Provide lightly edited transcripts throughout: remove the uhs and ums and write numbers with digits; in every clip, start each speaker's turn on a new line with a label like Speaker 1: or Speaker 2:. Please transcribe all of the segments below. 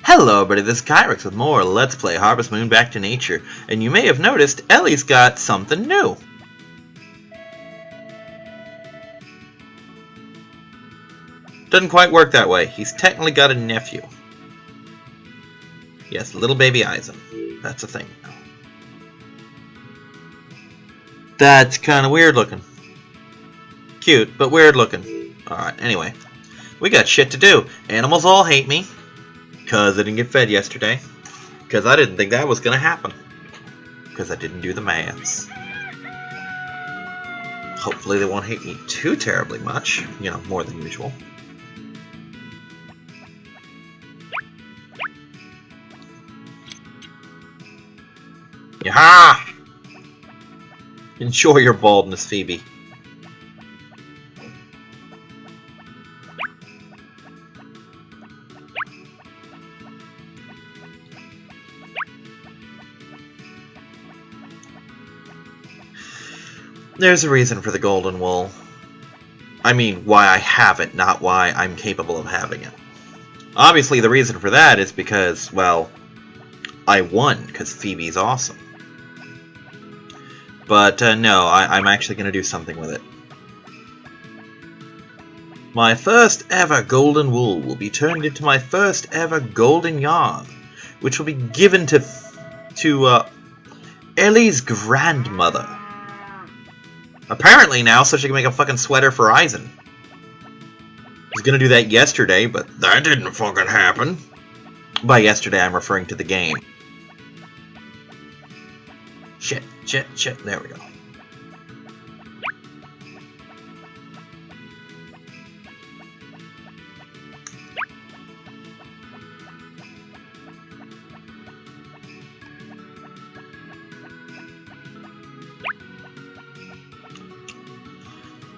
Speaker 1: Hello everybody, this is Kyrix with more Let's Play Harvest Moon Back to Nature, and you may have noticed Ellie's got something new. Doesn't quite work that way. He's technically got a nephew. Yes, little baby Eisen. That's a thing. That's kind of weird looking. Cute, but weird looking. Alright, anyway. We got shit to do. Animals all hate me. Because I didn't get fed yesterday. Because I didn't think that was going to happen. Because I didn't do the maths. Hopefully they won't hate me too terribly much. You know, more than usual. Yaha! Enjoy your baldness, Phoebe. There's a reason for the golden wool. I mean, why I have it, not why I'm capable of having it. Obviously, the reason for that is because, well, I won, because Phoebe's awesome. But, no, I'm actually going to do something with it. My first ever golden wool will be turned into my first ever golden yarn, which will be given to Ellie's grandmother. Apparently now, so she can make a fucking sweater for Eisen. I was gonna do that yesterday, but that didn't fucking happen. By yesterday, I'm referring to the game. Shit. There we go.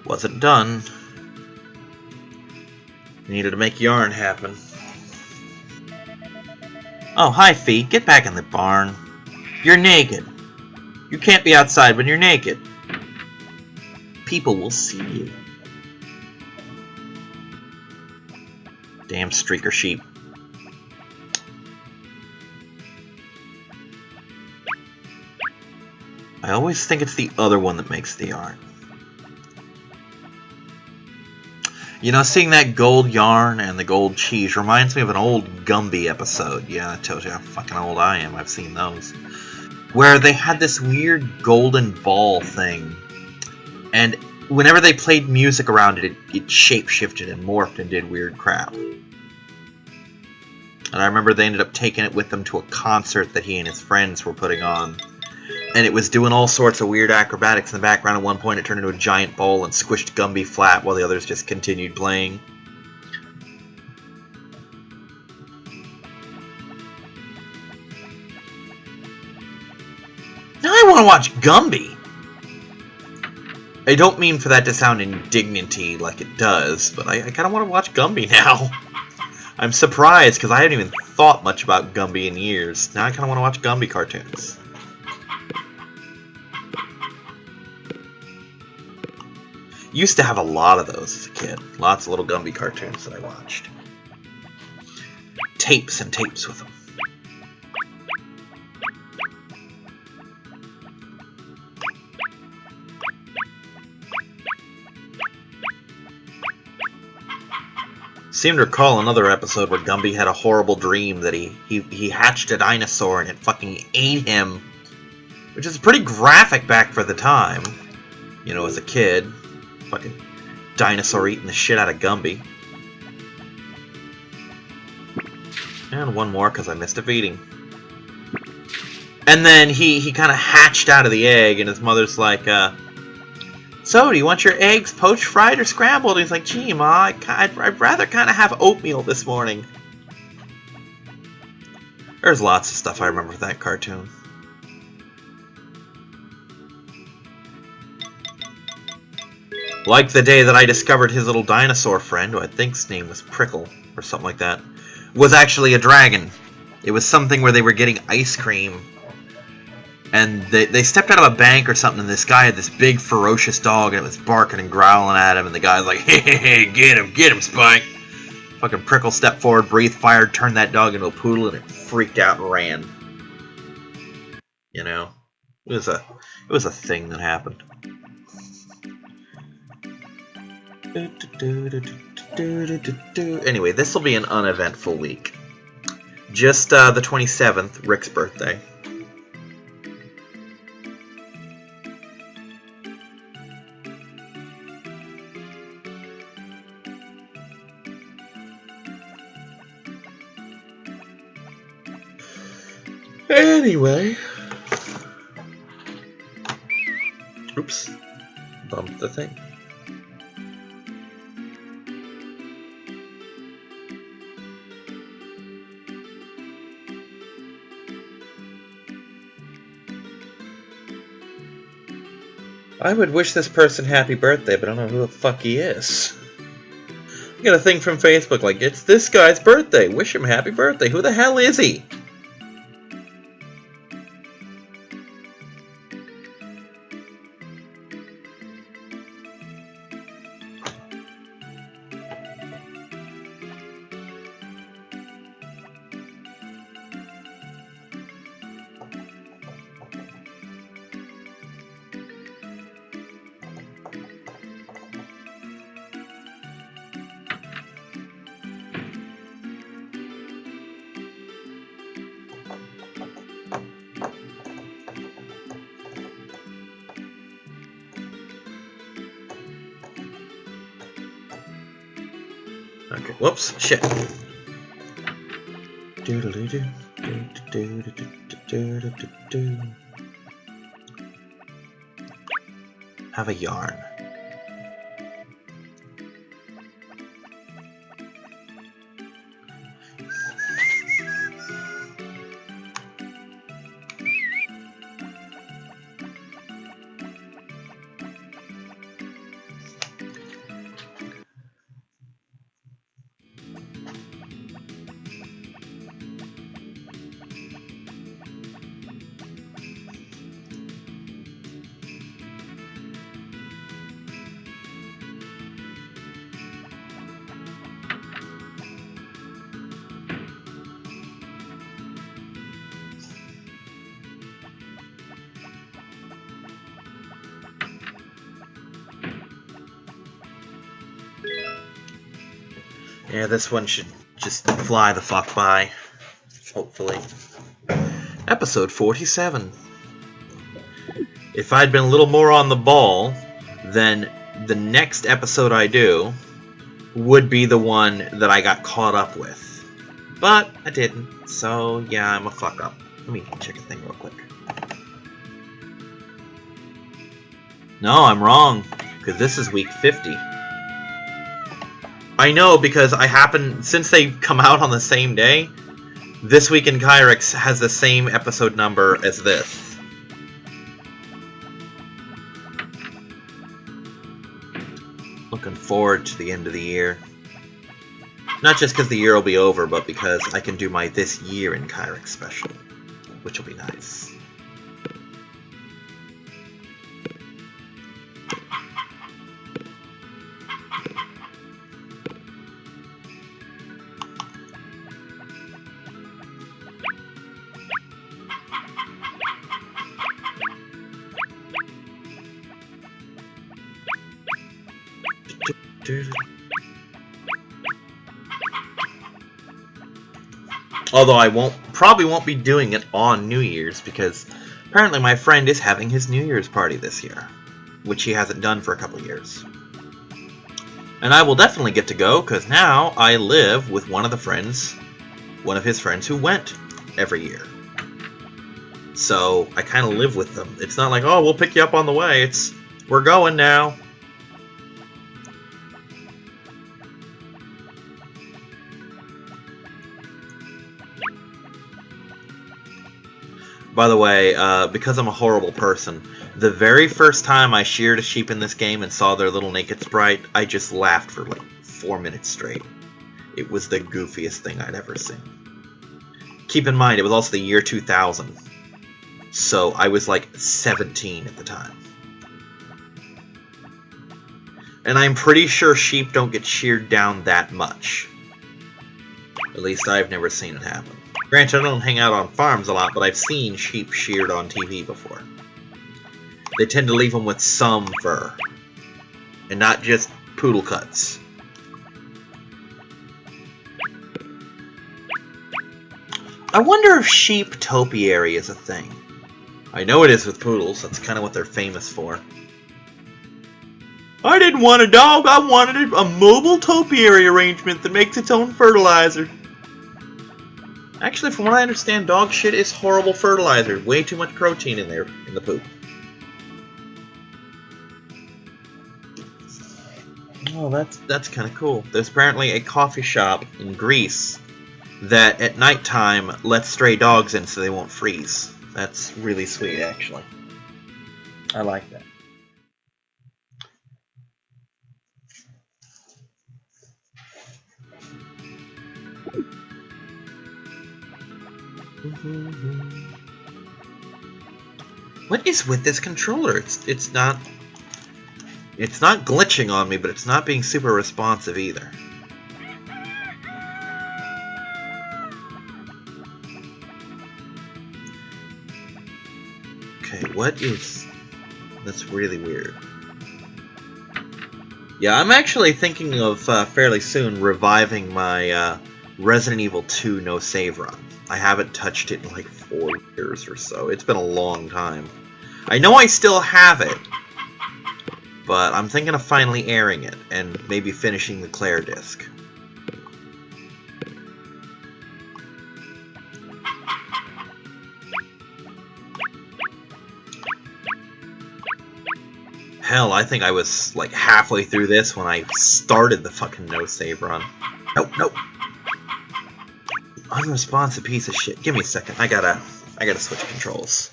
Speaker 1: Wasn't done. Needed to make yarn happen. Oh, hi, Fee. Get back in the barn. You're naked. You can't be outside when you're naked. People will see you. Damn streaker sheep. I always think it's the other one that makes the yarn. You know, seeing that gold yarn and the gold cheese reminds me of an old Gumby episode. Yeah, that tells you how fucking old I am. I've seen those. Where they had this weird golden ball thing. And whenever they played music around it, it shape-shifted and morphed and did weird crap. And I remember they ended up taking it with them to a concert that he and his friends were putting on. And it was doing all sorts of weird acrobatics in the background. At one point, it turned into a giant ball and squished Gumby flat while the others just continued playing. Now I want to watch Gumby! I don't mean for that to sound indignity like it does, but I kind of want to watch Gumby now. I'm surprised, because I haven't even thought much about Gumby in years. Now I kind of want to watch Gumby cartoons. Used to have a lot of those as a kid. Lots of little Gumby cartoons that I watched. Tapes and tapes with them. Seem to recall another episode where Gumby had a horrible dream that he hatched a dinosaur and it fucking ate him. Which is pretty graphic back for the time. You know, as a kid. Fucking dinosaur eating the shit out of Gumby. And one more because I missed a feeding. And then he kind of hatched out of the egg, and his mother's like, so, do you want your eggs poached, fried, or scrambled? And he's like, gee, Ma, I'd rather kind of have oatmeal this morning. There's lots of stuff I remember from that cartoon. Like the day that I discovered his little dinosaur friend, who I think's name was Prickle, or something like that, was actually a dragon. It was something where they were getting ice cream, and they stepped out of a bank or something, and this guy had this big ferocious dog, and it was barking and growling at him, and the guy's like, hey, get him, Spike. Fucking Prickle stepped forward, breathed fire, turned that dog into a poodle, and it freaked out and ran. You know, it was a thing that happened. Anyway, this will be an uneventful week. Just the 27th, Rick's birthday. Anyway. Oops. Bumped the thing. I would wish this person happy birthday, but I don't know who the fuck he is. I got a thing from Facebook like, it's this guy's birthday. Wish him happy birthday. Who the hell is he? Okay, whoops, shit. Have a yarn. Yeah, this one should just fly the fuck by. Hopefully. Episode 47. If I'd been a little more on the ball, then the next episode I do would be the one that I got caught up with. But I didn't, so yeah, I'm a fuck up. Let me check a thing real quick. No, I'm wrong, because this is week 50. I know, because since they come out on the same day, This Week in Kyrix has the same episode number as this. Looking forward to the end of the year. Not just because the year will be over, but because I can do my This Year in Kyrix special, which will be nice. Although I probably won't be doing it on New Year's, because apparently my friend is having his New Year's party this year, which he hasn't done for a couple of years. And I will definitely get to go, because now I live with one of his friends who went every year. So I kind of live with them. It's not like, oh, we'll pick you up on the way. It's, we're going now. By the way, because I'm a horrible person, the very first time I sheared a sheep in this game and saw their little naked sprite, I just laughed for like 4 minutes straight. It was the goofiest thing I'd ever seen. Keep in mind, it was also the year 2000. So I was like 17 at the time. And I'm pretty sure sheep don't get sheared down that much. At least I've never seen it happen. Granted, I don't hang out on farms a lot, but I've seen sheep sheared on TV before. They tend to leave them with some fur, and not just poodle cuts. I wonder if sheep topiary is a thing. I know it is with poodles, that's kind of what they're famous for. I didn't want a dog, I wanted a mobile topiary arrangement that makes its own fertilizer. Actually, from what I understand, dog shit is horrible fertilizer. Way too much protein in there, in the poop. Oh, that's kind of cool. There's apparently a coffee shop in Greece that at nighttime lets stray dogs in so they won't freeze. That's really sweet, actually. I like that. What is with this controller? It's not glitching on me, but it's not being super responsive either. Okay, what is... That's really weird. Yeah, I'm actually thinking of fairly soon reviving my Resident Evil 2 no save run. I haven't touched it in like 4 years or so. It's been a long time. I know I still have it, but I'm thinking of finally airing it and maybe finishing the Claire disc. Hell, I think I was like halfway through this when I started the fucking no save run. Nope, nope. Unresponsive piece of shit. Give me a second. I gotta switch controls.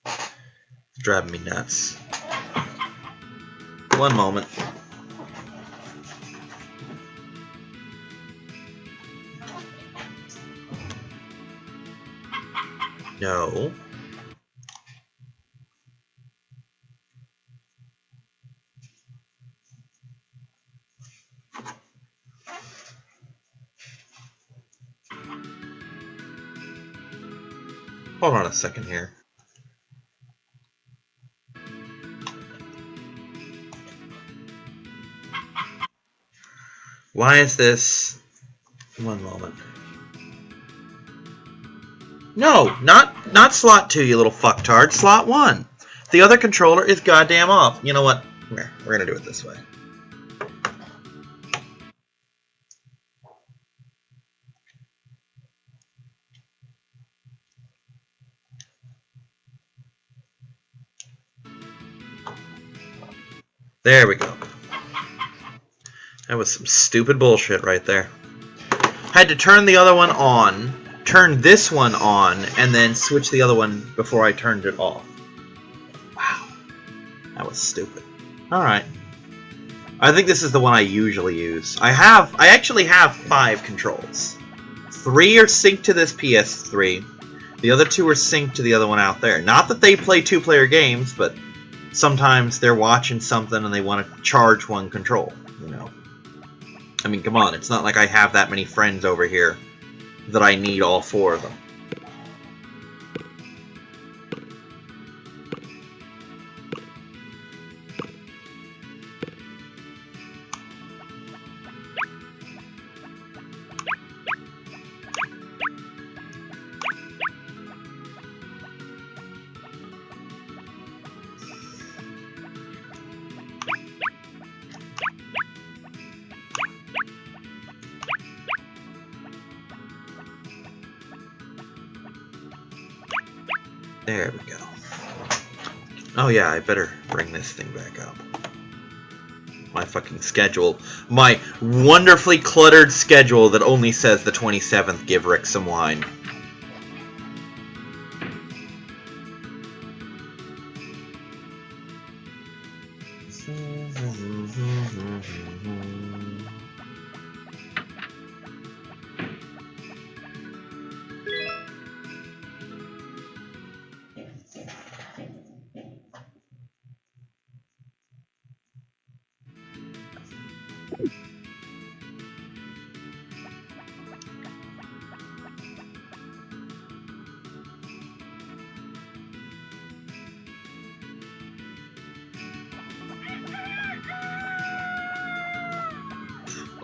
Speaker 1: It's driving me nuts. One moment. No. Hold on a second here. Why is this... One moment. No, not slot 2, you little fucktard. Slot 1. The other controller is goddamn off. You know what? Here, we're gonna do it this way. There we go. That was some stupid bullshit right there. Had to turn the other one on, turn this one on, and then switch the other one before I turned it off. Wow. That was stupid. Alright. I think this is the one I usually use. I actually have 5 controls. 3 are synced to this PS3. The other 2 are synced to the other one out there. Not that they play 2-player games, but sometimes they're watching something and they want to charge one control, you know. I mean, come on, it's not like I have that many friends over here that I need all 4 of them. There we go. Oh yeah, I better bring this thing back up. My fucking schedule. My wonderfully cluttered schedule that only says the 27th, give Rick some wine.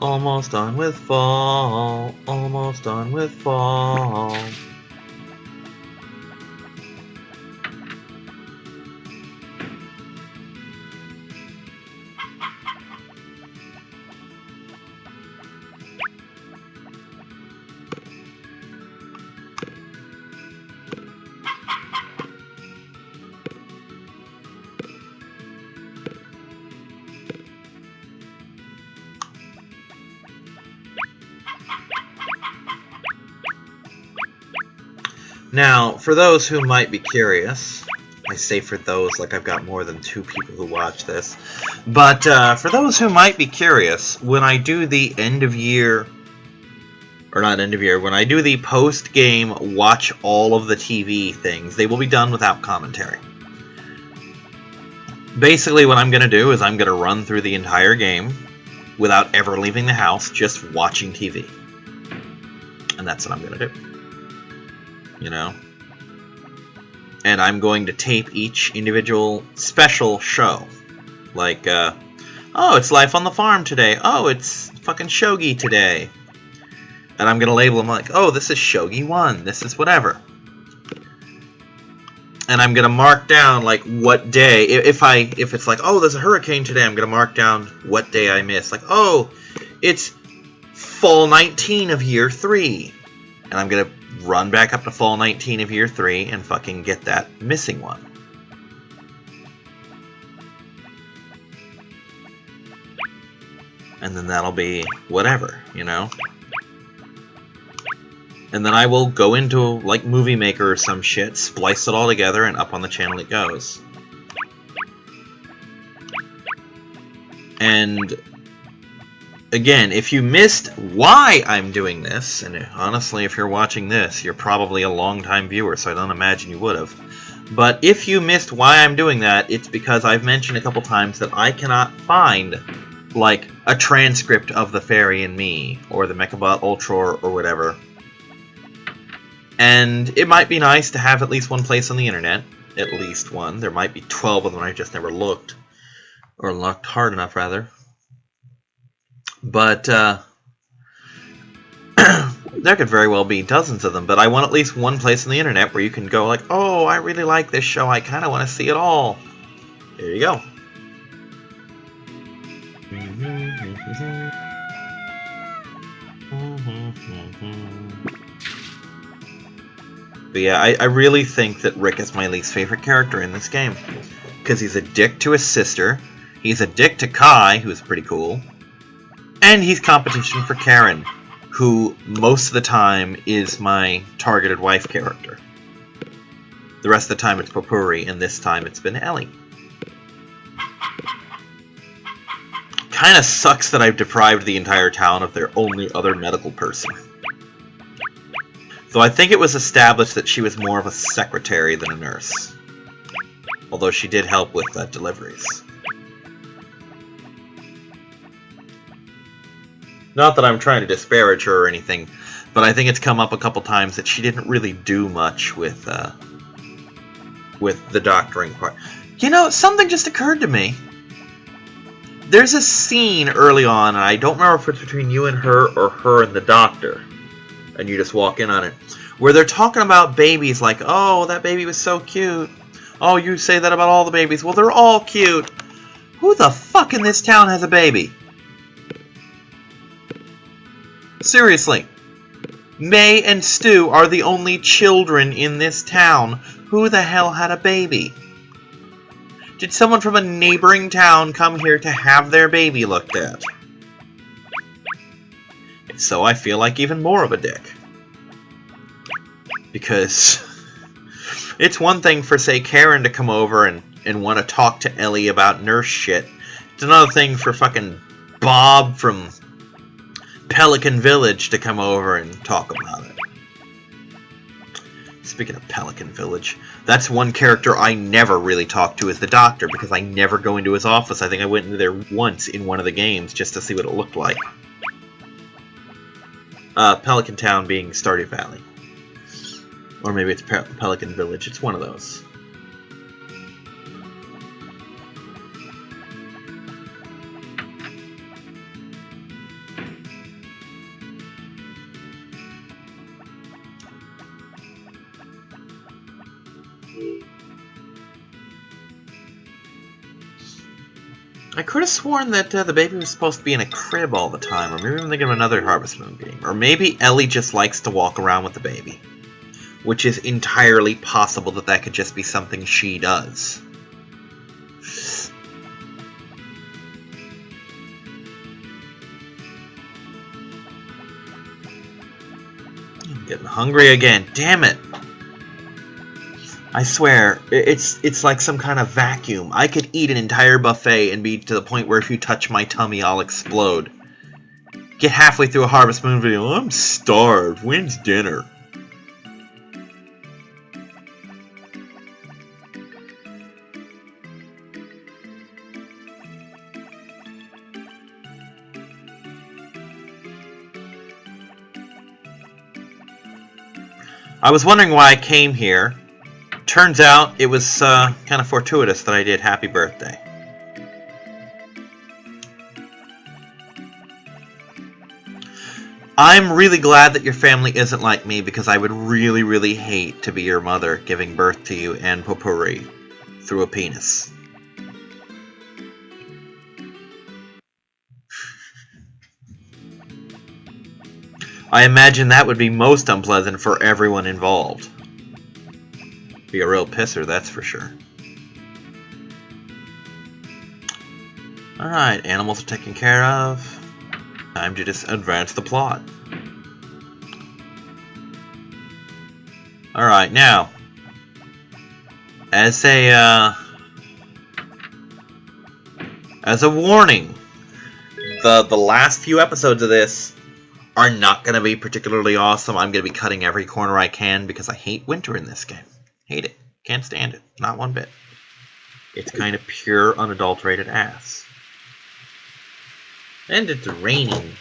Speaker 1: Almost done with fall. Almost done with fall. Now, for those who might be curious, I say for those like I've got more than 2 people who watch this, but for those who might be curious, when I do the end of year, or not end of year, when I do the post-game watch all of the TV things, they will be done without commentary. Basically what I'm going to do is I'm going to run through the entire game without ever leaving the house, just watching TV. And that's what I'm going to do. You know? And I'm going to tape each individual special show. Like, oh, it's Life on the Farm today. Oh, it's fucking Shogi today. And I'm going to label them like, oh, this is Shogi 1. This is whatever. And I'm going to mark down, like, what day. If it's like, oh, there's a hurricane today, I'm going to mark down what day I missed. Like, oh, it's fall 19 of year 3. And I'm going to run back up to fall 19 of year 3 and fucking get that missing one. And then that'll be whatever, you know? And then I will go into, like, Movie Maker or some shit, splice it all together, and up on the channel it goes. And again, if you missed why I'm doing this, and honestly, if you're watching this, you're probably a long-time viewer, so I don't imagine you would have. But if you missed why I'm doing that, it's because I've mentioned a couple times that I cannot find, like, a transcript of The Fairy and Me, or the Mechabot Ultra, or whatever. And it might be nice to have at least one place on the internet. At least one. There might be 12 of them, I just never looked. Or looked hard enough, rather. But, there could very well be dozens of them, but I want at least one place on the internet where you can go like, oh, I really like this show, I kind of want to see it all. There you go. But yeah, I really think that Rick is my least favorite character in this game. Because he's a dick to his sister, he's a dick to Kai, who's pretty cool, and he's competition for Karen, who most of the time is my targeted wife character. The rest of the time it's Popuri, and this time it's been Ellie. Kinda sucks that I've deprived the entire town of their only other medical person. Though I think it was established that she was more of a secretary than a nurse. Although she did help with deliveries. Not that I'm trying to disparage her or anything, but I think it's come up a couple times that she didn't really do much with the doctoring part. You know, something just occurred to me. There's a scene early on, and I don't remember if it's between you and her or her and the doctor, and you just walk in on it, where they're talking about babies like, oh, that baby was so cute. Oh, you say that about all the babies. Well, they're all cute. Who the fuck in this town has a baby? Seriously. May and Stu are the only children in this town. Who the hell had a baby? Did someone from a neighboring town come here to have their baby looked at? If so, I feel like even more of a dick. Because it's one thing for, say, Karen to come over and want to talk to Ellie about nurse shit. It's another thing for fucking Bob from Pelican Village to come over and talk about it. Speaking of Pelican Village, that's one character I never really talk to is the doctor, because I never go into his office. I think I went into there once in one of the games just to see what it looked like. Pelican Town being Stardew Valley. Or maybe it's Pelican Village. It's one of those. I could have sworn that the baby was supposed to be in a crib all the time, or maybe I'm thinking of another Harvest Moon game. Or maybe Ellie just likes to walk around with the baby. Which is entirely possible that that could just be something she does. I'm getting hungry again. Damn it! I swear, it's like some kind of vacuum. I could eat an entire buffet and be to the point where if you touch my tummy, I'll explode. Get halfway through a Harvest Moon video, I'm starved. When's dinner? I was wondering why I came here. Turns out it was kind of fortuitous that I did happy birthday. I'm really glad that your family isn't like me because I would really, really hate to be your mother giving birth to you and potpourri through a penis. I imagine that would be most unpleasant for everyone involved. Be a real pisser, that's for sure. Alright, animals are taken care of. Time to just advance the plot. Alright, now, as a warning, the last few episodes of this are not going to be particularly awesome. I'm going to be cutting every corner I can because I hate winter in this game. Hate it. Can't stand it. Not one bit. It's kind of pure, unadulterated ass. And it's raining.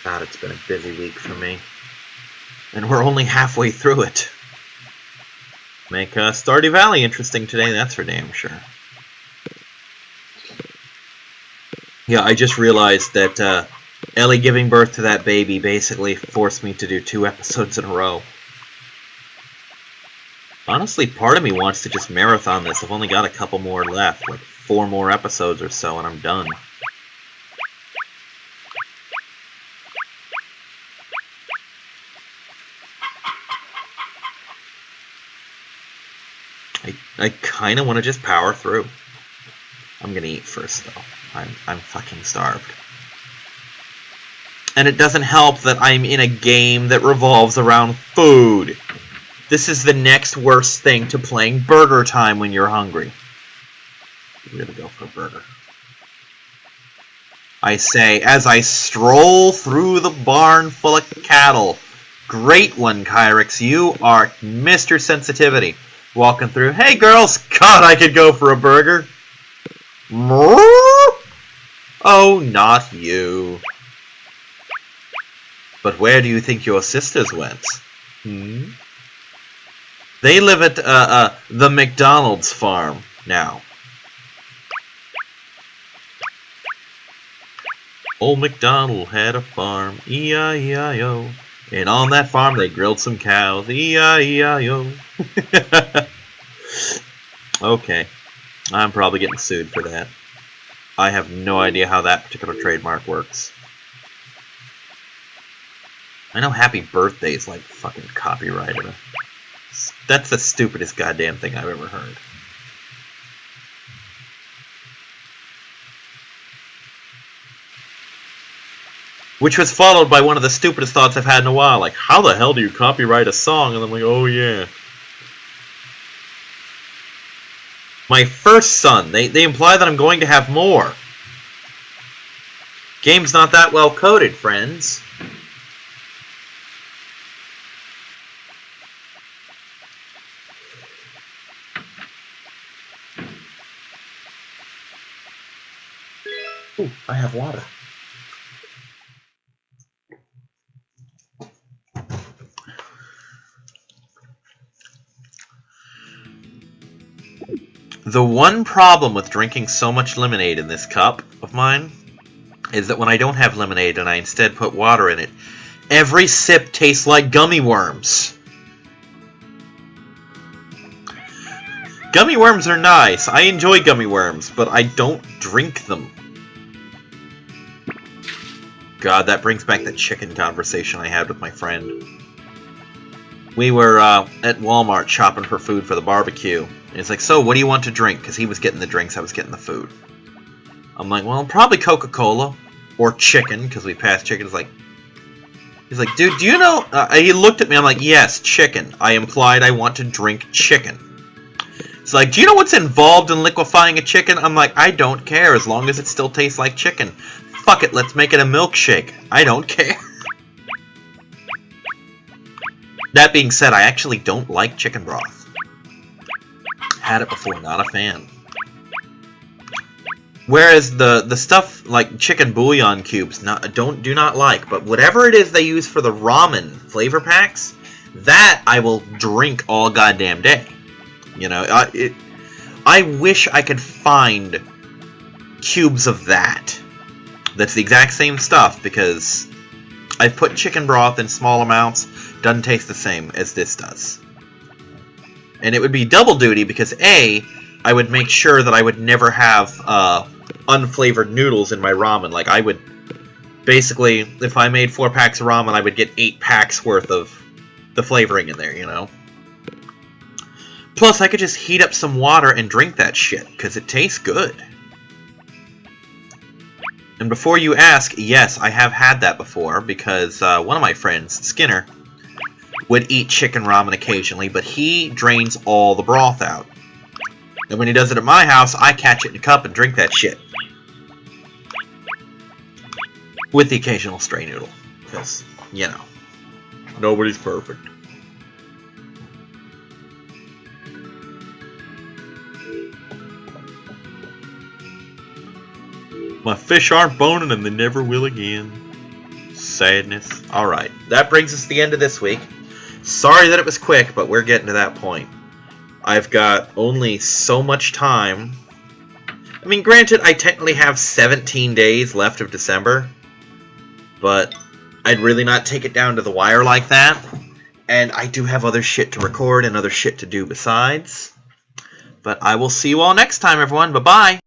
Speaker 1: God, it's been a busy week for me. And we're only halfway through it. Make Stardew Valley interesting today, that's for damn sure. Yeah, I just realized that Ellie giving birth to that baby basically forced me to do 2 episodes in a row. Honestly, part of me wants to just marathon this. I've only got a couple more left, like 4 more episodes or so, and I'm done. I kind of want to just power through. I'm gonna eat first, though. I'm fucking starved. And it doesn't help that I'm in a game that revolves around food. This is the next worst thing to playing Burger Time when you're hungry. I'm gonna go for a burger. I say, as I stroll through the barn full of cattle. Great one, Kyrix. You are Mr. Sensitivity. Walking through. Hey, girls! God, I could go for a burger. Oh, not you. But where do you think your sisters went? Hmm? They live at the McDonald's farm now. Old MacDonald had a farm, E-I-E-I-O. And on that farm they grilled some cows, E-I-E-I-O. Okay, I'm probably getting sued for that. I have no idea how that particular trademark works. I know Happy Birthday is like fucking copyrighted. That's the stupidest goddamn thing I've ever heard. Which was followed by one of the stupidest thoughts I've had in a while, like, how the hell do you copyright a song? And I'm like, oh yeah. My first son, they imply that I'm going to have more. Game's not that well coded, friends. Ooh, I have water. The one problem with drinking so much lemonade in this cup of mine is that when I don't have lemonade and I instead put water in it, every sip tastes like gummy worms. Gummy worms are nice. I enjoy gummy worms, but I don't drink them. God, that brings back the chicken conversation I had with my friend. We were at Walmart shopping for food for the barbecue. And he's like, so what do you want to drink? Because he was getting the drinks, I was getting the food. I'm like, well, probably Coca-Cola or chicken, because we passed chicken. He's like, dude, do you know? He looked at me, I'm like, yes, chicken. I implied I want to drink chicken. It's like, do you know what's involved in liquefying a chicken? I'm like, I don't care as long as it still tastes like chicken. Fuck it, let's make it a milkshake. I don't care. That being said, I actually don't like chicken broth. Had it before, not a fan. Whereas the stuff like chicken bouillon cubes, do not like. But whatever it is they use for the ramen flavor packs, that I will drink all goddamn day. You know, I wish I could find cubes of that. That's the exact same stuff, because I've put chicken broth in small amounts. Doesn't taste the same as this does. And it would be double duty because A, I would make sure that I would never have unflavored noodles in my ramen. Like, I would basically, if I made 4 packs of ramen, I would get 8 packs worth of the flavoring in there, you know? Plus, I could just heat up some water and drink that shit, because it tastes good. And before you ask, yes, I have had that before, because one of my friends, Skinner, would eat chicken ramen occasionally, but he drains all the broth out. And when he does it at my house, I catch it in a cup and drink that shit. With the occasional stray noodle. Because, you know, nobody's perfect. My fish aren't boning and they never will again. Sadness. Alright, that brings us to the end of this week. Sorry that it was quick, but we're getting to that point. I've got only so much time. I mean, granted, I technically have 17 days left of December, but I'd really not take it down to the wire like that. And I do have other shit to record and other shit to do besides. But I will see you all next time, everyone. Bye-bye.